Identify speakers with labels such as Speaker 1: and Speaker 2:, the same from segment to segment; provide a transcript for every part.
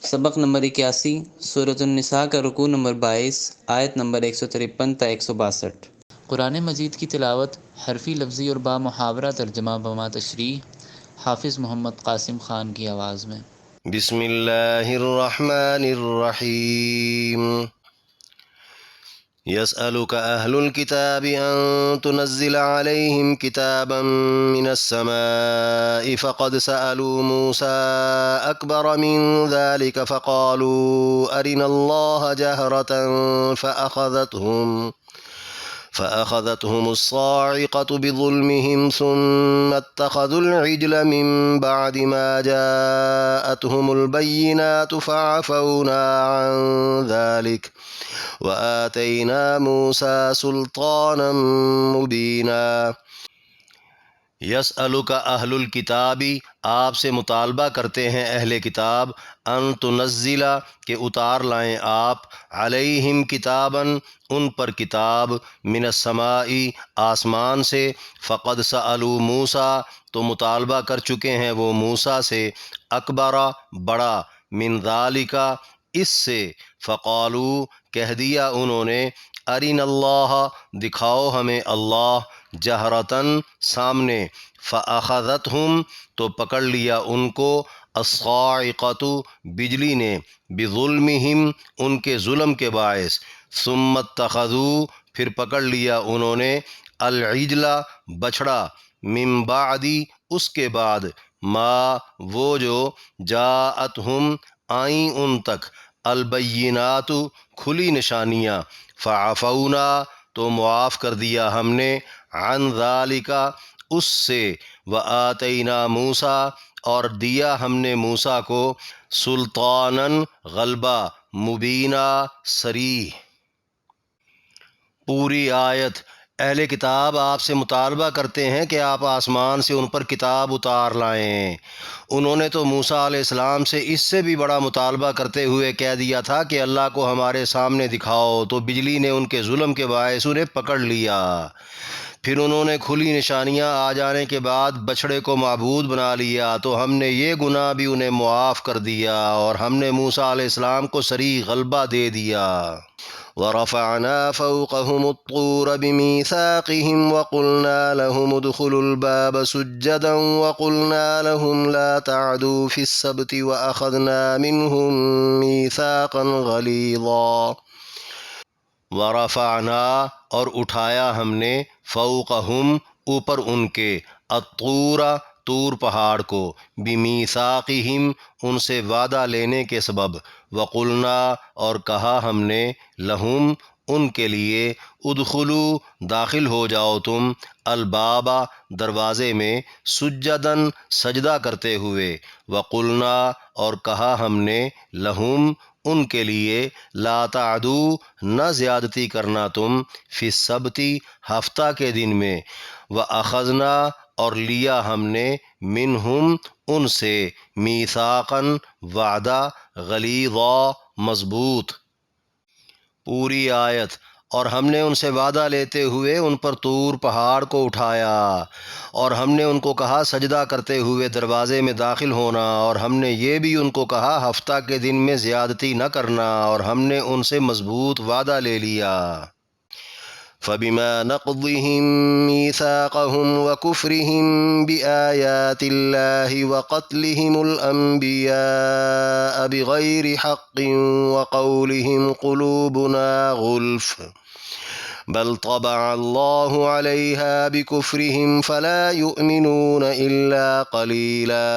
Speaker 1: سبق نمبر 81، سورۃ النساء کا رکوع نمبر 22، آیت نمبر 153 تا 162۔ قرآن مجید کی تلاوت حرفی، لفظی اور با محاورہ ترجمہ بما تشریح حافظ محمد قاسم خان کی آواز میں۔
Speaker 2: بسم اللہ الرحمن الرحیم۔ يسألك أهل الكتاب أن تنزل عليهم كتابا من السماء فقد سألوا موسى أكبر من ذلك فقالوا أرنا الله جهرة فأخذتهم الصاعقة بظلمهم ثم اتخذوا العجل من بعد ما جاءتهم البينات فعفونا عن ذلك وآتينا موسى سلطانا مبينا۔ یسألک اہل الکتاب، آپ سے مطالبہ کرتے ہیں اہل کتاب، ان تنزل، کہ اتار لائیں آپ، علیہم کتابا، ان پر کتاب، من السماء، آسمان سے، فقد سألوا موسیٰ، تو مطالبہ کر چکے ہیں وہ موسیٰ سے، اکبر، بڑا، من ذالک، اس سے، فقالوا، کہہ دیا انہوں نے، ارنا اللہ، دکھاؤ ہمیں اللہ، جہرتاً، سامنے، فاخذتہم، تو پکڑ لیا ان کو، الصاعقۃ، بجلی نے، بظلمہم، ان کے ظلم کے باعث، ثم اتخذوا، پھر پکڑ لیا انہوں نے، العجل، بچھڑا، من بعد، اس کے بعد، ما، وہ جو، جاءتہم، آئیں ان تک، البینات، کھلی نشانیاں، فعفونا، تو معاف کر دیا ہم نے، عن ذالک، اس سے، وآتینا موسیٰ، اور دیا ہم نے موسیٰ کو، سلطاناً، غلبہ، مبینہ، صریح۔ پوری آیت۔ اہل کتاب آپ سے مطالبہ کرتے ہیں کہ آپ آسمان سے ان پر کتاب اتار لائیں۔ انہوں نے تو موسیٰ علیہ السلام سے اس سے بھی بڑا مطالبہ کرتے ہوئے کہہ دیا تھا کہ اللہ کو ہمارے سامنے دکھاؤ، تو بجلی نے ان کے ظلم کے باعث انہیں پکڑ لیا۔ پھر انہوں نے کھلی نشانیاں آ جانے کے بعد بچھڑے کو معبود بنا لیا، تو ہم نے یہ گناہ بھی انہیں معاف کر دیا، اور ہم نے موسیٰ علیہ السلام کو صریح غلبہ دے دیا۔ وَرَفَعْنَا فَوْقَهُمُ الطُّورَ بِمِيثَاقِهِمْ وَقُلْنَا لَهُمُ ادْخُلُوا الْبَابَ سُجَّدًا وَقُلْنَا لَهُمْ لَا تَعْدُوا فِي السَّبْتِ وَأَخَذْنَا مِنْهُمْ مِيثَاقًا غَلِيظًا۔ ورفعنا، اور اٹھایا ہم نے، فوقہم، اوپر ان کے، الطور، طور پہاڑ کو، بمیثاقہم، ان سے وعدہ لینے کے سبب، وقلنا، اور کہا ہم نے، لہم، ان کے لیے، ادخلوا، داخل ہو جاؤ تم، الباب، دروازے میں، سجداً، سجدہ کرتے ہوئے، وقلنا، اور کہا ہم نے، لہم، ان کے لیے، لا تعدو، نہ زیادتی کرنا تم، فی السبت، ہفتہ کے دن میں، واخذنا، اور لیا ہم نے، منہم، ان سے، میثاقاً، وعدہ، غلیظا، مضبوط۔ پوری آیت۔ اور ہم نے ان سے وعدہ لیتے ہوئے ان پر طور پہاڑ کو اٹھایا، اور ہم نے ان کو کہا سجدہ کرتے ہوئے دروازے میں داخل ہونا، اور ہم نے یہ بھی ان کو کہا ہفتہ کے دن میں زیادتی نہ کرنا، اور ہم نے ان سے مضبوط وعدہ لے لیا۔ فَبِمَا نَقْضِهِم مِّيثَاقَهُمْ وَكُفْرِهِم بِآيَاتِ اللَّهِ وَقَتْلِهِمُ الْأَنبِيَاءَ بِغَيْرِ حَقٍّ وَقَوْلِهِمْ قُلُوبُنَا غُلْفٌ بَلْ طَبَعَ اللَّهُ عَلَيْهَا بِكُفْرِهِمْ فَلَا يُؤْمِنُونَ إِلَّا قَلِيلًا۔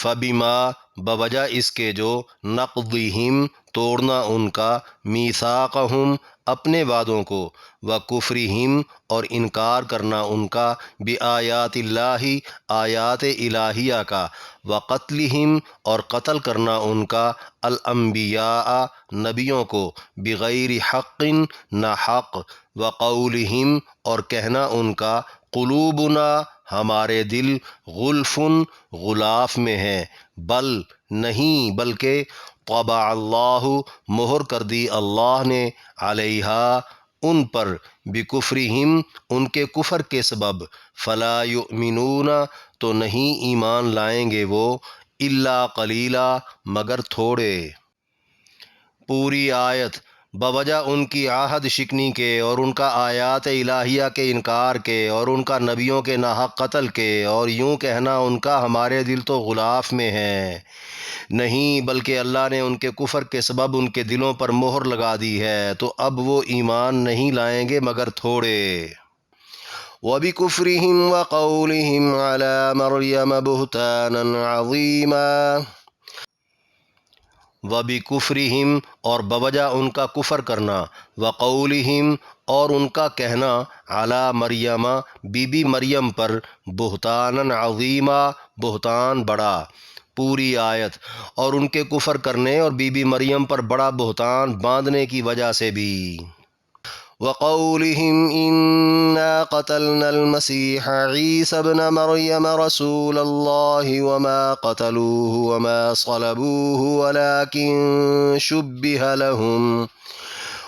Speaker 2: فبما، بوجہ اس کے جو، نقضہم، توڑنا ان کا، میثاقہم، اپنے وعدوں کو، وکفرہم، اور انکار کرنا ان کا، بآیات اللہ، آیات الہیہ کا، وقتلہم، اور قتل کرنا ان کا، الانبیاء، نبیوں کو، بغیر حق، نہ حق، وقولہم، اور کہنا ان کا، قلوبنا، ہمارے دل، غلفن، غلاف میں ہیں، بل، نہیں، بلکہ، طبع اللہ، مہر کر دی اللہ نے، علیہا، ان پر، بکفرہم، ان کے کفر کے سبب، فلا یؤمنون، تو نہیں ایمان لائیں گے وہ، الا قلیلا مگر تھوڑے۔ پوری آیت بوجہ ان کی عہد شکنی کے اور ان کا آیات الہیہ کے انکار کے اور ان کا نبیوں کے ناحق قتل کے اور یوں کہنا ان کا ہمارے دل تو غلاف میں ہیں، نہیں بلکہ اللہ نے ان کے کفر کے سبب ان کے دلوں پر مہر لگا دی ہے، تو اب وہ ایمان نہیں لائیں گے مگر تھوڑے۔ وَبِكُفْرِهِمْ وَقَوْلِهِمْ عَلَى مَرْيَمَ بُهْتَانًا عَظِيمًا۔ وَبِكُفْرِهِمْ اور بوجہ ان کا کفر کرنا، وَقَوْلِهِمْ اور ان کا کہنا، علی مریم بی بی مریم پر، بہتانًا عظیما بہتان بڑا۔ پوری آیت اور ان کے کفر کرنے اور بی بی مریم پر بڑا بہتان باندھنے کی وجہ سے بھی۔ وَقَوْلِهِمْ إِنَّا قَتَلْنَا الْمَسِيحَ عِيسَى ابْنَ مَرْيَمَ رَسُولَ اللَّهِ وَمَا قَتَلُوهُ وَمَا صَلَبُوهُ وَلَكِنْ شُبِّهَ لَهُمْ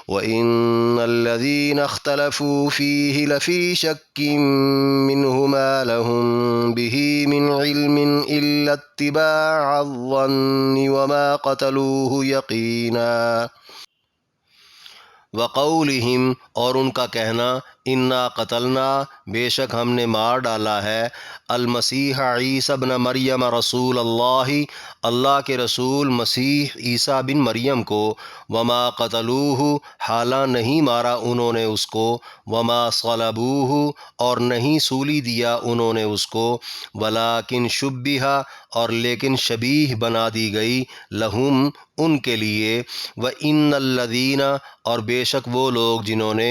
Speaker 2: وَإِنَّ الَّذِينَ اخْتَلَفُوا فِيهِ لَفِي شَكٍّ مِّنْهُ مَا لَهُم بِهِ مِنْ عِلْمٍ إِلَّا اتِّبَاعَ الظَّنِّ وَمَا قَتَلُوهُ يَقِينًا۔ وَقَوْلِهِمْ اور ان کا کہنا، انا قتلنا بے شک ہم نے مار ڈالا ہے، المسیح عیسی ابن مریم رسول اللہ اللہ کے رسول مسیح عیسیٰ بن مریم کو، وما قتلوہ حالاں نہیں مارا انہوں نے اس کو، وما صلبوہ اور نہیں سولی دیا انہوں نے اس کو، ولیکن شبہ اور لیکن شبیہ بنا دی گئی، لہم ان کے لیے، وَإِنَّ الَّذِينَ اور بے شک وہ لوگ جنہوں نے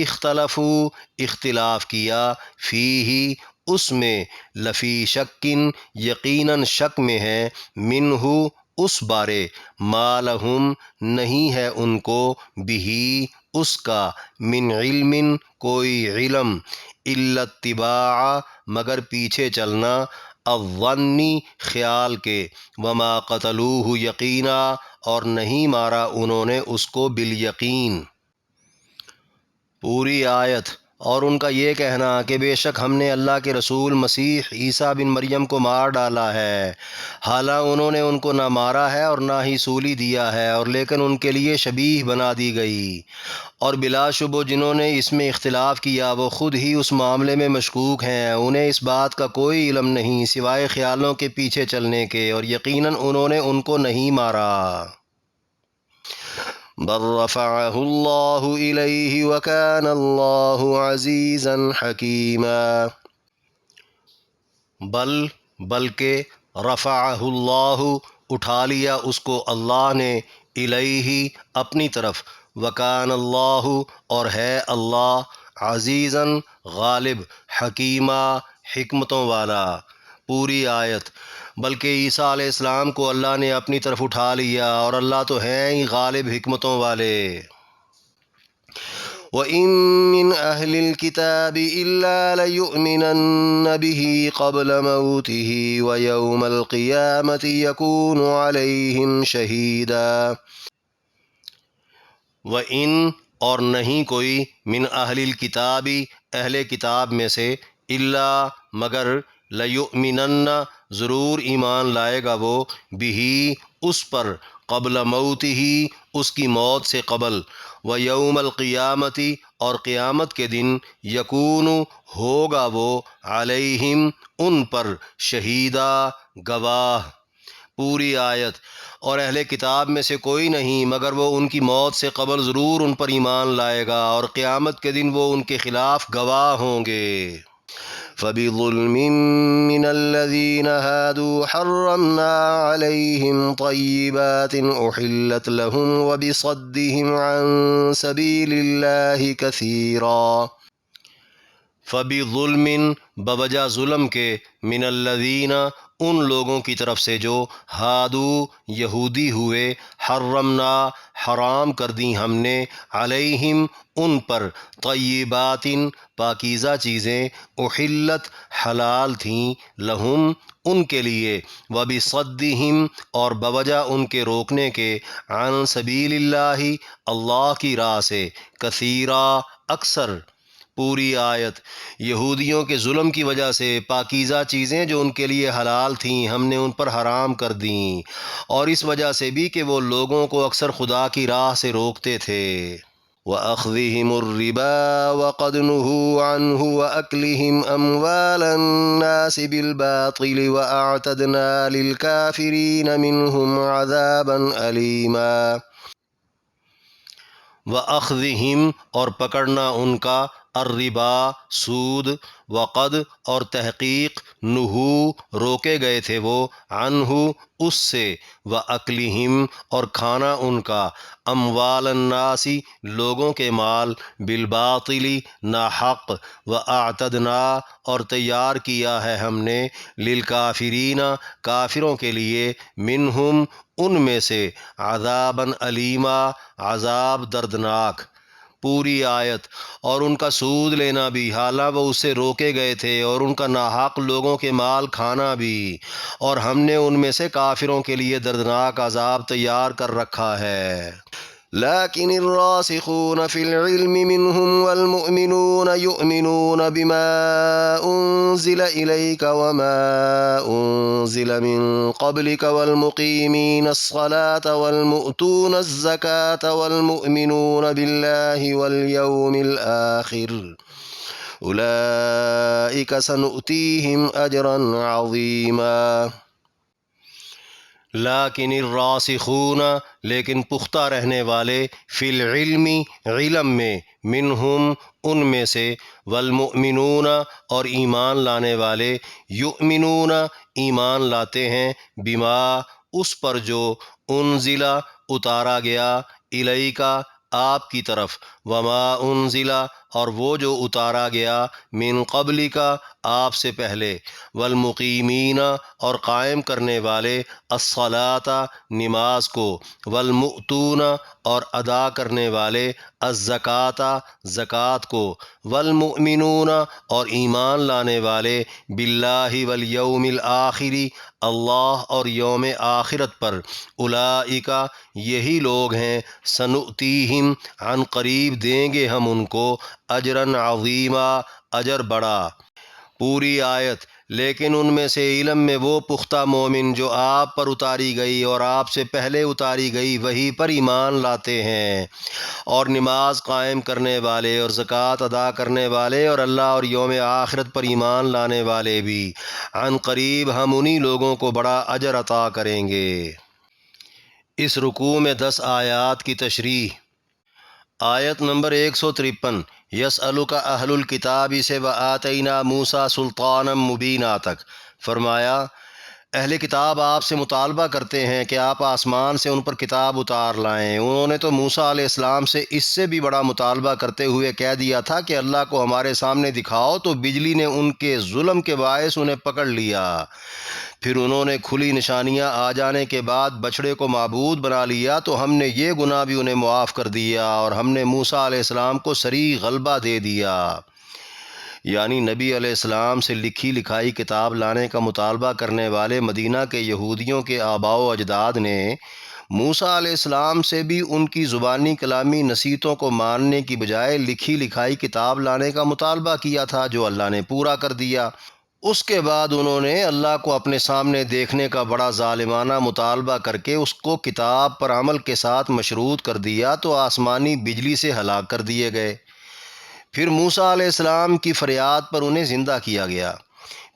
Speaker 2: اختلفوا اختلاف کیا، فیہ اس میں، لفی شکن یقیناً شک میں ہے، منہ اس بارے، ما لہم نہیں ہے ان کو، بھی اس کا، من علم کوئی علم، الا اتباع مگر پیچھے چلنا، الظنی خیال کے، وما قتلوہ یقینا اور نہیں مارا انہوں نے اس کو بالیقین۔ پوری آیت اور ان کا یہ کہنا کہ بے شک ہم نے اللہ کے رسول مسیح عیسیٰ بن مریم کو مار ڈالا ہے، حالاں انہوں نے ان کو نہ مارا ہے اور نہ ہی سولی دیا ہے، اور لیکن ان کے لیے شبیہ بنا دی گئی، اور بلا شبہ جنہوں نے اس میں اختلاف کیا وہ خود ہی اس معاملے میں مشکوک ہیں، انہیں اس بات کا کوئی علم نہیں سوائے خیالوں کے پیچھے چلنے کے، اور یقیناً انہوں نے ان کو نہیں مارا۔ بل رفعہ اللہ الیہ وکان اللہ عزیزا حکیما۔ بلکہ رفعہ اللہ اٹھا لیا اس کو اللہ نے، الیہ اپنی طرف، وکان اللہ اور ہے اللہ، عزیزاً غالب، حکیمہ حکمتوں والا۔ پوری آیت بلکہ عیسیٰ علیہ السلام کو اللہ نے اپنی طرف اٹھا لیا، اور اللہ تو ہیں ہی غالب حکمتوں والے۔ وَإِن مِّنْ أَهْلِ الْكِتَابِ إِلَّا لَيُؤْمِنَنَّ بِهِ قَبْلَ مَوْتِهِ وَيَوْمَ الْقِيَامَةِ يَكُونُ عَلَيْهِمْ شَهِيدًا۔ وَإِن اور نہیں کوئی، من اہل الکتاب اہل کتاب میں سے، الا مگر، لیؤمنن ضرور ایمان لائے گا وہ، بہ اس پر، قبل موتہ اس کی موت سے قبل، ویوم القیامت اور قیامت کے دن، یکون ہوگا وہ، علیہم ان پر، شہیدا گواہ۔ پوری آیت اور اہل کتاب میں سے کوئی نہیں مگر وہ ان کی موت سے قبل ضرور ان پر ایمان لائے گا، اور قیامت کے دن وہ ان کے خلاف گواہ ہوں گے۔ فَبِظُلْمٍ مِّنَ الَّذِينَ هَادُوا حَرَّمْنَا عَلَيْهِمْ طَيِّبَاتٍ أُحِلَّتْ لَهُمْ وَبِصَدِّهِمْ عَن سَبِيلِ اللَّهِ كَثِيرًا۔ فَبِظُلْمٍ بوجہ ظلم کے، من الذین ان لوگوں کی طرف سے جو، ہادو یہودی ہوئے، حرمنا حرام کر دیں ہم نے، علیہم ان پر، طیبات پاکیزہ چیزیں، احلت حلال تھیں، لہم ان کے لیے، وبصدہم اور بوجہ ان کے روکنے کے، عن سبیل اللہ اللہ کی راہ سے، کثیرا اکثر، پوری آیت۔ یہودیوں کے ظلم کی وجہ سے پاکیزہ چیزیں جو ان کے لیے حلال تھیں ہم نے ان پر حرام کر دیں، اور اس وجہ سے بھی کہ وہ لوگوں کو اکثر خدا کی راہ سے روکتے تھے۔ وَأَخْذِهِمُ الرِّبَا وَقَدْ نُهُوا عَنْهُ وَأَكْلِهِمْ أَمْوَالَ النَّاسِ بِالْبَاطِلِ وَأَعْتَدْنَا لِلْكَافِرِينَ مِنْهُمْ عَذَابًا أَلِيمًا۔ وَأَخْذِهِمْ اور پکڑنا ان کا، الربا سود، وقد اور تحقیق، نہو روکے گئے تھے وہ، عنہ اس سے، وَأَكْلِهِمْ اور کھانا ان کا، اموال الناس لوگوں کے مال، بالباطل ناحق، وَأَعْتَدْنَا اور تیار کیا ہے ہم نے، للکافرین کافروں کے لیے، منہم ان میں سے، عذابًا علیما عذاب دردناک۔ پوری آیت۔ اور ان کا سود لینا بھی حالانکہ وہ اسے روکے گئے تھے، اور ان کا ناحق لوگوں کے مال کھانا بھی، اور ہم نے ان میں سے کافروں کے لیے دردناک عذاب تیار کر رکھا ہے۔ لیکن الراسخون فی العلم منهم والمؤمنون یؤمنون بما انزل الیک وما انزل من قبلک والمقیمین الصلاة والمؤتون الزکاة والمؤمنون باللہ والیوم الآخر اولئک سنؤتیہم اجرا عظیما۔ لیکن الراسخون لیکن پختہ رہنے والے، فی العلم علم میں، منہم ان میں سے، والمؤمنون اور ایمان لانے والے، یؤمنون ایمان لاتے ہیں، بما اس پر جو، انزلا اتارا گیا، الیکا آپ کی طرف، وما انزلا اور وہ جو اتارا گیا، من قبلکا آپ سے پہلے، والمقیمین اور قائم کرنے والے، الصلاۃ نماز کو، والمؤتون اور ادا کرنے والے، الزکاۃ زکوٰۃ کو، والمؤمنون اور ایمان لانے والے، باللہ والیوم الآخر اللہ اور یوم آخرت پر، اولئک یہی لوگ ہیں، سنؤتیہم عن قریب دیں گے ہم ان کو، اجرا عظیما اجر بڑا۔ پوری آیت۔ لیکن ان میں سے علم میں وہ پختہ مومن جو آپ پر اتاری گئی اور آپ سے پہلے اتاری گئی وحی پر ایمان لاتے ہیں، اور نماز قائم کرنے والے، اور زکوٰۃ ادا کرنے والے، اور اللہ اور یوم آخرت پر ایمان لانے والے بھی، عن قریب ہم انہی لوگوں کو بڑا اجر عطا کریں گے۔ اس رکوع میں 10 آیات کی تشریح۔ آیت نمبر 153، یسألک اہل الکتاب سے وآتینا موسیٰ سلطانا مبینا تک، فرمایا اہل کتاب آپ سے مطالبہ کرتے ہیں کہ آپ آسمان سے ان پر کتاب اتار لائیں۔ انہوں نے تو موسیٰ علیہ السلام سے اس سے بھی بڑا مطالبہ کرتے ہوئے کہہ دیا تھا کہ اللہ کو ہمارے سامنے دکھاؤ، تو بجلی نے ان کے ظلم کے باعث انہیں پکڑ لیا۔ پھر انہوں نے کھلی نشانیاں آ جانے کے بعد بچھڑے کو معبود بنا لیا، تو ہم نے یہ گناہ بھی انہیں معاف کر دیا، اور ہم نے موسیٰ علیہ السلام کو صریح غلبہ دے دیا۔ یعنی نبی علیہ السلام سے لکھی لکھائی کتاب لانے کا مطالبہ کرنے والے مدینہ کے یہودیوں کے آباء و اجداد نے موسیٰ علیہ السلام سے بھی ان کی زبانی کلامی نصیحتوں کو ماننے کی بجائے لکھی لکھائی کتاب لانے کا مطالبہ کیا تھا، جو اللہ نے پورا کر دیا۔ اس کے بعد انہوں نے اللہ کو اپنے سامنے دیکھنے کا بڑا ظالمانہ مطالبہ کر کے اس کو کتاب پر عمل کے ساتھ مشروط کر دیا، تو آسمانی بجلی سے ہلاک کر دیے گئے۔ پھر موسیٰ علیہ السلام کی فریاد پر انہیں زندہ کیا گیا۔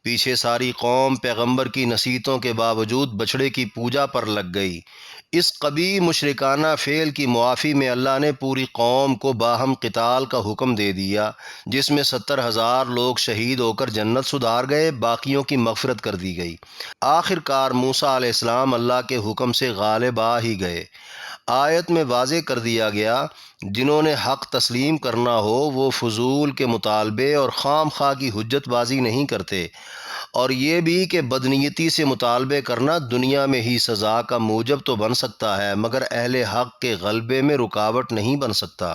Speaker 2: پیچھے ساری قوم پیغمبر کی نصیحتوں کے باوجود بچھڑے کی پوجا پر لگ گئی۔ اس قبیح مشرکانہ فعل کی معافی میں اللہ نے پوری قوم کو باہم قتال کا حکم دے دیا، جس میں 70,000 لوگ شہید ہو کر جنت سدھار گئے، باقیوں کی مغفرت کر دی گئی۔ آخر کار موسیٰ علیہ السلام اللہ کے حکم سے غالب آ ہی گئے۔ آیت میں واضح کر دیا گیا، جنہوں نے حق تسلیم کرنا ہو وہ فضول کے مطالبے اور خام خواہ کی حجت بازی نہیں کرتے، اور یہ بھی کہ بدنیتی سے مطالبے کرنا دنیا میں ہی سزا کا موجب تو بن سکتا ہے، مگر اہل حق کے غلبے میں رکاوٹ نہیں بن سکتا۔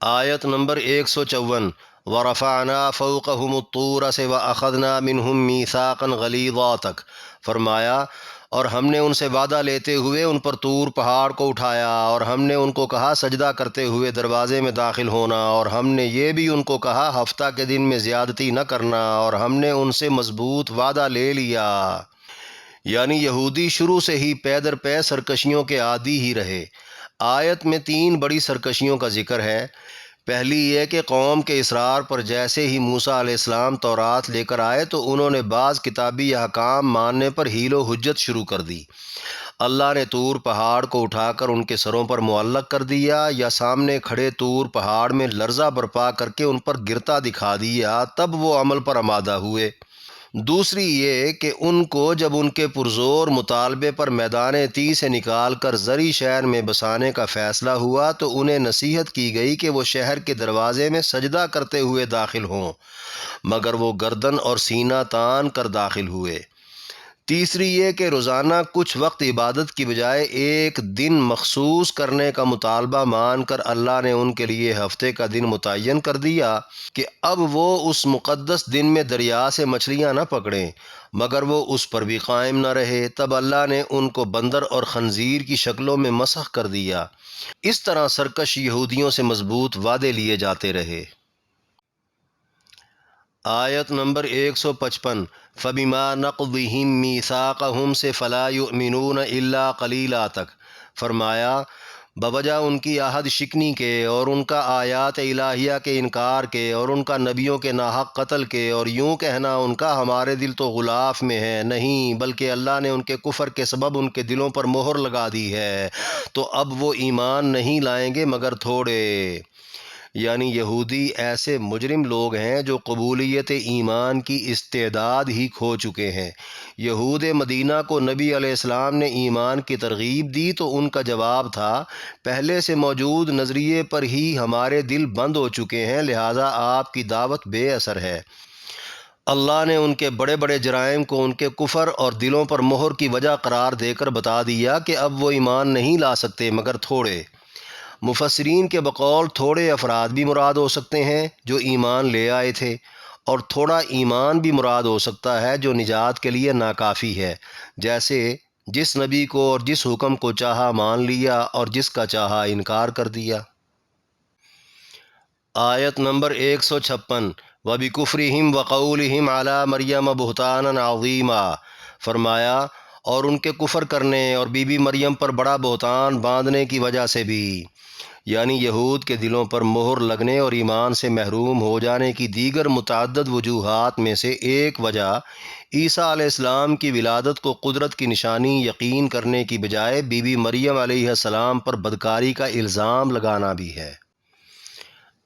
Speaker 2: آیت نمبر 154، وَرَفَعْنَا فَوْقَهُمُ الطُّورَ سے وَأَخَذْنَا مِنْهُمْ مِيثَاقًا غَلِيظًا تک، فرمایا اور ہم نے ان سے وعدہ لیتے ہوئے ان پر طور پہاڑ کو اٹھایا، اور ہم نے ان کو کہا سجدہ کرتے ہوئے دروازے میں داخل ہونا، اور ہم نے یہ بھی ان کو کہا ہفتہ کے دن میں زیادتی نہ کرنا، اور ہم نے ان سے مضبوط وعدہ لے لیا۔ یعنی یہودی شروع سے ہی پے در پے سرکشیوں کے عادی ہی رہے۔ آیت میں 3 بڑی سرکشیوں کا ذکر ہے۔ پہلی یہ کہ قوم کے اصرار پر جیسے ہی موسیٰ علیہ السلام تورات لے کر آئے تو انہوں نے بعض کتابی احکام ماننے پر حیل و حجت شروع کر دی۔ اللہ نے طور پہاڑ کو اٹھا کر ان کے سروں پر معلق کر دیا، یا سامنے کھڑے طور پہاڑ میں لرزہ برپا کر کے ان پر گرتا دکھا دیا، تب وہ عمل پر آمادہ ہوئے۔ دوسری یہ کہ ان کو جب ان کے پرزور مطالبے پر میدان طی سے نکال کر زرعی شہر میں بسانے کا فیصلہ ہوا تو انہیں نصیحت کی گئی کہ وہ شہر کے دروازے میں سجدہ کرتے ہوئے داخل ہوں، مگر وہ گردن اور سینہ تان کر داخل ہوئے۔ تیسری یہ کہ روزانہ کچھ وقت عبادت کی بجائے ایک دن مخصوص کرنے کا مطالبہ مان کر اللہ نے ان کے لیے ہفتے کا دن متعین کر دیا کہ اب وہ اس مقدس دن میں دریا سے مچھلیاں نہ پکڑیں، مگر وہ اس پر بھی قائم نہ رہے۔ تب اللہ نے ان کو بندر اور خنزیر کی شکلوں میں مسخ کر دیا۔ اس طرح سرکش یہودیوں سے مضبوط وعدے لیے جاتے رہے۔ آیت نمبر 155 فَبِمَا نَقْضِهِمْ مِيثَاقَهُمْ سے فَلَا يُؤْمِنُونَ إِلَّا قَلِيلًا تک فرمایا بوجہ ان کی عہد شکنی کے اور ان کا آیات الہیہ کے انکار کے اور ان کا نبیوں کے ناحق قتل کے، اور یوں کہنا ان کا ہمارے دل تو غلاف میں ہے، نہیں بلکہ اللہ نے ان کے کفر کے سبب ان کے دلوں پر مہر لگا دی ہے، تو اب وہ ایمان نہیں لائیں گے مگر تھوڑے۔ یعنی یہودی ایسے مجرم لوگ ہیں جو قبولیت ایمان کی استعداد ہی کھو چکے ہیں۔ یہود مدینہ کو نبی علیہ السلام نے ایمان کی ترغیب دی تو ان کا جواب تھا پہلے سے موجود نظریے پر ہی ہمارے دل بند ہو چکے ہیں، لہٰذا آپ کی دعوت بے اثر ہے۔ اللہ نے ان کے بڑے بڑے جرائم کو ان کے کفر اور دلوں پر مہر کی وجہ قرار دے کر بتا دیا کہ اب وہ ایمان نہیں لا سکتے مگر تھوڑے۔ مفسرین کے بقول تھوڑے افراد بھی مراد ہو سکتے ہیں جو ایمان لے آئے تھے، اور تھوڑا ایمان بھی مراد ہو سکتا ہے جو نجات کے لیے ناکافی ہے، جیسے جس نبی کو اور جس حکم کو چاہا مان لیا اور جس کا چاہا انکار کر دیا۔ آیت نمبر 156 وَبِكُفْرِهِمْ وَقَوْلِهِمْ عَلَى مَرْيَمَ بُهْتَانًا عَظِيمًا فرمایا اور ان کے کفر کرنے اور بی بی مریم پر بڑا بہتان باندھنے کی وجہ سے بھی، یعنی یہود کے دلوں پر مہر لگنے اور ایمان سے محروم ہو جانے کی دیگر متعدد وجوہات میں سے ایک وجہ عیسیٰ علیہ السلام کی ولادت کو قدرت کی نشانی یقین کرنے کی بجائے بی بی مریم علیہ السلام پر بدکاری کا الزام لگانا بھی ہے۔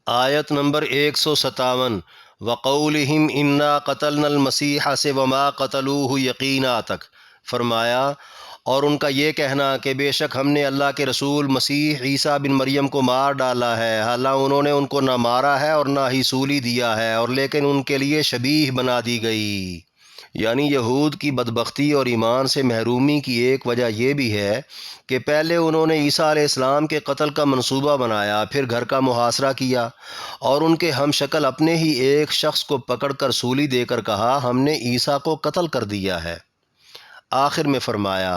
Speaker 2: آیت نمبر 157 وَقَوْلِهِمْ إِنَّا قَتَلْنَا الْمَسِيحَ سے وَمَا قَتَلُوهُ یقینا تک فرمایا اور ان کا یہ کہنا کہ بے شک ہم نے اللہ کے رسول مسیح عیسیٰ بن مریم کو مار ڈالا ہے، حالانکہ انہوں نے ان کو نہ مارا ہے اور نہ ہی سولی دیا ہے، اور لیکن ان کے لیے شبیہ بنا دی گئی۔ یعنی یہود کی بدبختی اور ایمان سے محرومی کی ایک وجہ یہ بھی ہے کہ پہلے انہوں نے عیسیٰ علیہ السلام کے قتل کا منصوبہ بنایا، پھر گھر کا محاصرہ کیا اور ان کے ہم شکل اپنے ہی ایک شخص کو پکڑ کر سولی دے کر کہا ہم نے عیسیٰ کو قتل کر دیا ہے۔ آخر میں فرمایا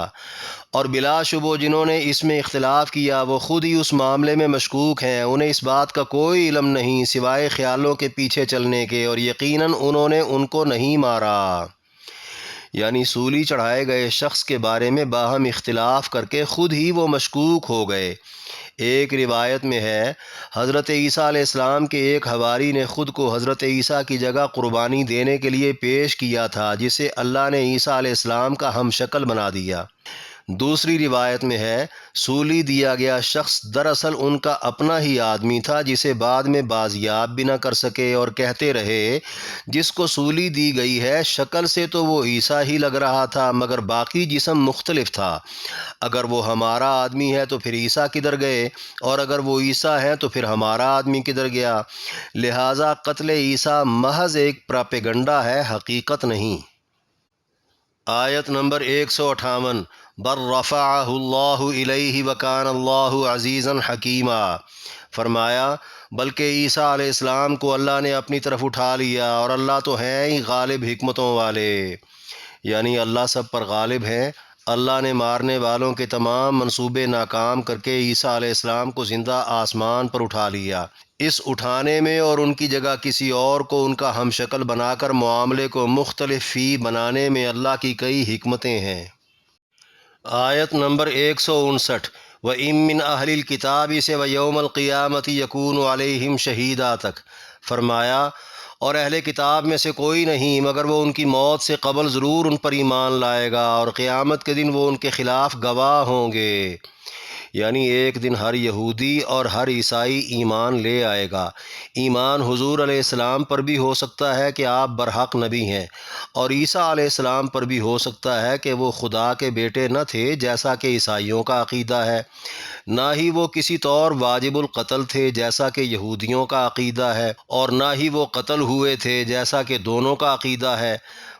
Speaker 2: اور بلا شبہ جنہوں نے اس میں اختلاف کیا وہ خود ہی اس معاملے میں مشکوک ہیں، انہیں اس بات کا کوئی علم نہیں سوائے خیالوں کے پیچھے چلنے کے، اور یقیناً انہوں نے ان کو نہیں مارا۔ یعنی سولی چڑھائے گئے شخص کے بارے میں باہم اختلاف کر کے خود ہی وہ مشکوک ہو گئے۔ ایک روایت میں ہے حضرت عیسیٰ علیہ السلام کے ایک حواری نے خود کو حضرت عیسیٰ کی جگہ قربانی دینے کے لیے پیش کیا تھا، جسے اللہ نے عیسیٰ علیہ السلام کا ہم شکل بنا دیا۔ دوسری روایت میں ہے سولی دیا گیا شخص دراصل ان کا اپنا ہی آدمی تھا جسے بعد میں بازیاب بھی نہ کر سکے، اور کہتے رہے جس کو سولی دی گئی ہے شکل سے تو وہ عیسیٰ ہی لگ رہا تھا مگر باقی جسم مختلف تھا، اگر وہ ہمارا آدمی ہے تو پھر عیسیٰ کدھر گئے، اور اگر وہ عیسیٰ ہے تو پھر ہمارا آدمی کدھر گیا، لہٰذا قتل عیسیٰ محض ایک پراپیگنڈا ہے، حقیقت نہیں۔ آیت نمبر 158 بل رفعہ اللہ الیہ وکان اللہ عزیزا حکیما فرمایا بلکہ عیسیٰ علیہ السلام کو اللہ نے اپنی طرف اٹھا لیا اور اللہ تو ہیں ہی غالب حکمتوں والے، یعنی اللہ سب پر غالب ہیں، اللہ نے مارنے والوں کے تمام منصوبے ناکام کر کے عیسیٰ علیہ السلام کو زندہ آسمان پر اٹھا لیا۔ اس اٹھانے میں اور ان کی جگہ کسی اور کو ان کا ہم شکل بنا کر معاملے کو مختلف فی بنانے میں اللہ کی کئی حکمتیں ہیں۔ آیت نمبر 159 وَإِن مِّنْ أَهْلِ الْكِتَابِ سے وَيَوْمَ الْقِيَامَةِ يَكُونُ عَلَيْهِمْ شَهِيدًا تک فرمایا، اور اہل کتاب میں سے کوئی نہیں مگر وہ ان کی موت سے قبل ضرور ان پر ایمان لائے گا، اور قیامت کے دن وہ ان کے خلاف گواہ ہوں گے۔ یعنی ایک دن ہر یہودی اور ہر عیسائی ایمان لے آئے گا۔ ایمان حضور علیہ السلام پر بھی ہو سکتا ہے کہ آپ برحق نبی ہیں، اور عیسیٰ علیہ السلام پر بھی ہو سکتا ہے کہ وہ خدا کے بیٹے نہ تھے جیسا کہ عیسائیوں کا عقیدہ ہے، نہ ہی وہ کسی طور واجب القتل تھے جیسا کہ یہودیوں کا عقیدہ ہے، اور نہ ہی وہ قتل ہوئے تھے جیسا کہ دونوں کا عقیدہ ہے۔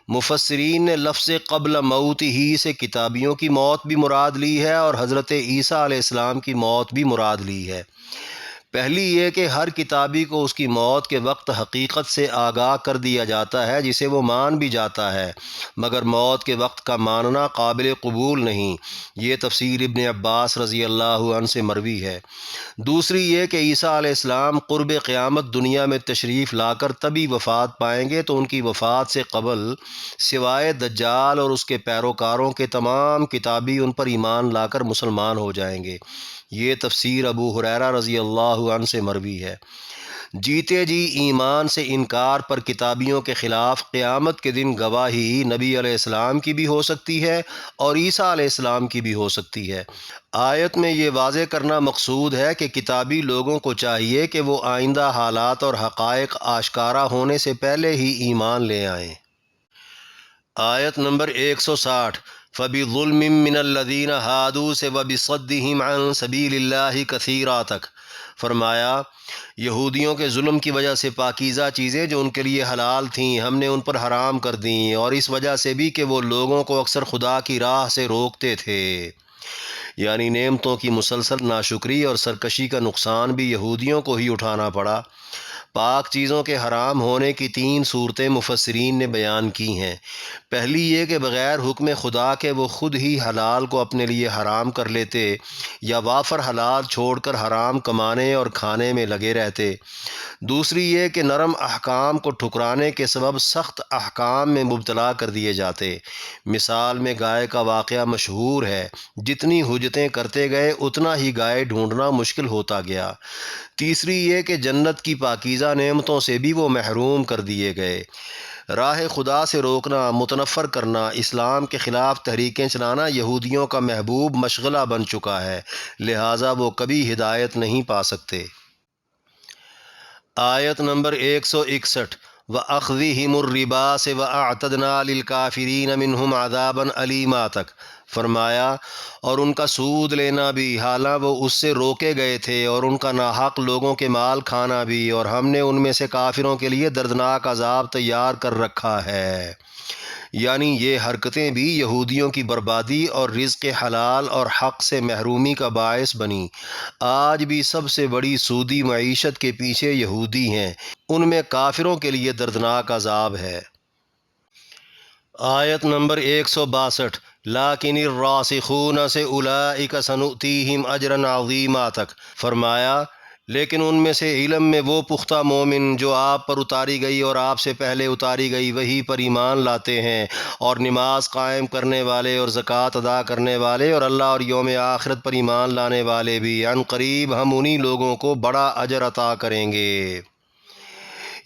Speaker 2: مفسرین نے لفظ قبل موت ہی سے کتابیوں کی موت بھی مراد لی ہے اور حضرت عیسیٰ علیہ السلام کی موت بھی مراد لی ہے۔ پہلی یہ کہ ہر کتابی کو اس کی موت کے وقت حقیقت سے آگاہ کر دیا جاتا ہے جسے وہ مان بھی جاتا ہے، مگر موت کے وقت کا ماننا قابل قبول نہیں۔ یہ تفسیر ابن عباس رضی اللہ عنہ سے مروی ہے۔ دوسری یہ کہ عیسیٰ علیہ السلام قرب قیامت دنیا میں تشریف لا کر تبھی وفات پائیں گے تو ان کی وفات سے قبل سوائے دجال اور اس کے پیروکاروں کے تمام کتابی ان پر ایمان لا کر مسلمان ہو جائیں گے۔ یہ تفسیر ابو ہریرہ رضی اللہ عنہ سے مروی ہے۔ جیتے جی ایمان سے انکار پر کتابیوں کے خلاف قیامت کے دن گواہی نبی علیہ السلام کی بھی ہو سکتی ہے اور عیسیٰ علیہ السلام کی بھی ہو سکتی ہے۔ آیت میں یہ واضح کرنا مقصود ہے کہ کتابی لوگوں کو چاہیے کہ وہ آئندہ حالات اور حقائق آشکارا ہونے سے پہلے ہی ایمان لے آئیں۔ آیت نمبر 160 فَبِظُلْمٍ مِّنَ الَّذِينَ هَادُوا سے وَبِصَدِّهِمْ عَن سَبِيلِ اللَّهِ كَثِيرًا تک فرمایا، یہودیوں کے ظلم کی وجہ سے پاکیزہ چیزیں جو ان کے لیے حلال تھیں ہم نے ان پر حرام کر دیں، اور اس وجہ سے بھی کہ وہ لوگوں کو اکثر خدا کی راہ سے روکتے تھے۔ یعنی نعمتوں کی مسلسل ناشکری اور سرکشی کا نقصان بھی یہودیوں کو ہی اٹھانا پڑا۔ پاک چیزوں کے حرام ہونے کی 3 صورتیں مفسرین نے بیان کی ہیں۔ پہلی یہ کہ بغیر حکم خدا کے وہ خود ہی حلال کو اپنے لیے حرام کر لیتے یا وافر حلال چھوڑ کر حرام کمانے اور کھانے میں لگے رہتے۔ دوسری یہ کہ نرم احکام کو ٹھکرانے کے سبب سخت احکام میں مبتلا کر دیے جاتے۔ مثال میں گائے کا واقعہ مشہور ہے، جتنی حجتیں کرتے گئے اتنا ہی گائے ڈھونڈنا مشکل ہوتا گیا۔ تیسری یہ کہ جنت کی پاکیزہ نعمتوں سے بھی وہ محروم کر دیے گئے۔ راہ خدا سے روکنا، متنفر کرنا، اسلام کے خلاف تحریکیں چلانا یہودیوں کا محبوب مشغلہ بن چکا ہے، لہٰذا وہ کبھی ہدایت نہیں پا سکتے۔ آیت نمبر 161 وَأَخْذِهِمُ الرِّبَا سے وَأَعْتَدْنَا لِلْكَافِرِينَ مِنْهُمْ عَذَابًا أَلِيمًا تک فرمایا، اور ان کا سود لینا بھی حالانکہ وہ اس سے روکے گئے تھے، اور ان کا ناحق لوگوں کے مال کھانا بھی، اور ہم نے ان میں سے کافروں کے لیے دردناک عذاب تیار کر رکھا ہے۔ یعنی یہ حرکتیں بھی یہودیوں کی بربادی اور رزق حلال اور حق سے محرومی کا باعث بنی۔ آج بھی سب سے بڑی سودی معیشت کے پیچھے یہودی ہیں، ان میں کافروں کے لیے دردناک عذاب ہے۔ آیت نمبر 162 لیکن الراسخون سے اولئک سنؤتیہم اجرا عظیما تک فرمایا، لیکن ان میں سے علم میں وہ پختہ مومن جو آپ پر اتاری گئی اور آپ سے پہلے اتاری گئی وحی پر ایمان لاتے ہیں، اور نماز قائم کرنے والے اور زکوٰۃ ادا کرنے والے اور اللہ اور یوم آخرت پر ایمان لانے والے بھی، عن قریب ہم انہی لوگوں کو بڑا اجر عطا کریں گے۔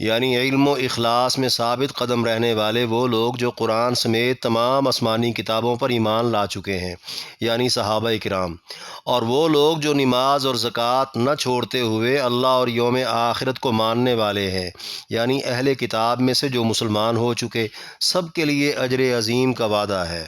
Speaker 2: یعنی علم و اخلاص میں ثابت قدم رہنے والے وہ لوگ جو قرآن سمیت تمام آسمانی کتابوں پر ایمان لا چکے ہیں، یعنی صحابہ کرام، اور وہ لوگ جو نماز اور زکوٰۃ نہ چھوڑتے ہوئے اللہ اور یوم آخرت کو ماننے والے ہیں، یعنی اہل کتاب میں سے جو مسلمان ہو چکے، سب کے لیے اجر عظیم کا وعدہ ہے۔